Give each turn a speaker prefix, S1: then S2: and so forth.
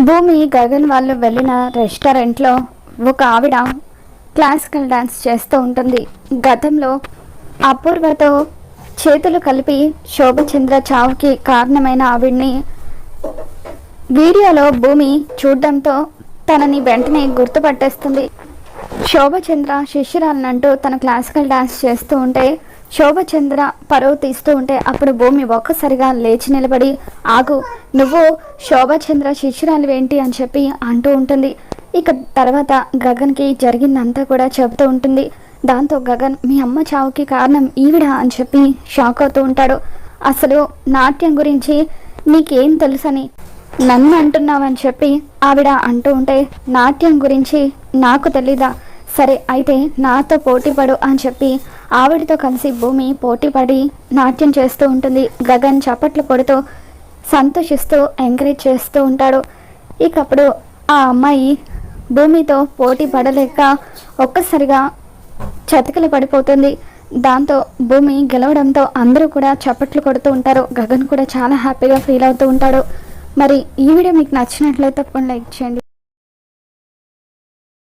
S1: భూమి గగన్ వాళ్ళు వెళ్ళిన రెస్టారెంట్లో ఒక ఆవిడ క్లాసికల్ డాన్స్ చేస్తూ ఉంటుంది. గతంలో అపూర్వతో చేతులు కలిపి శోభచంద్ర చావుకి కారణమైన ఆవిడ్ని వీడియోలో భూమి చూడడంతో తనని వెంటనే గుర్తుపట్టేస్తుంది. శోభచంద్ర శిష్యురాలనంటూ తన క్లాసికల్ డాన్స్ చేస్తూ ఉంటే శోభచంద్ర పరువు తీస్తూ ఉంటే అప్పుడు భూమి ఒక్కసారిగా లేచి నిలబడి, ఆగు, నువ్వు శోభచంద్ర శిష్యురాలు ఏంటి అని చెప్పి అంటూ ఉంటుంది. ఇక తర్వాత గగన్కి జరిగిందంతా కూడా చెబుతూ ఉంటుంది. దాంతో గగన్ మీ అమ్మ చావుకి కారణం ఈవిడ అని చెప్పి షాక్ అవుతూ ఉంటాడు. అసలు నాట్యం గురించి నీకేం తెలుసని నన్ను అంటున్నావని చెప్పి ఆవిడ అంటూ ఉంటే, నాట్యం గురించి నాకు తెలీదా, సరే అయితే నాతో పోటీపడు అని చెప్పి ఆవిడతో కలిసి భూమి పోటీపడి నాట్యం చేస్తూ ఉంటుంది. గగన్ చప్పట్లు కొడుతూ సంతోషిస్తూ ఎంకరేజ్ చేస్తూ ఉంటాడు. ఇకప్పుడు ఆ అమ్మాయి భూమితో పోటీ పడలేక ఒక్కసారిగా చతికిల పడిపోతుంది. దాంతో భూమి గెలవడంతో అందరూ కూడా చప్పట్లు కొడుతూ ఉంటారు. గగన్ కూడా చాలా హ్యాపీగా ఫీల్ అవుతూ ఉంటాడు. మరి ఈ వీడియో మీకు నచ్చినట్లయితే తప్పకుండా లైక్ చేయండి.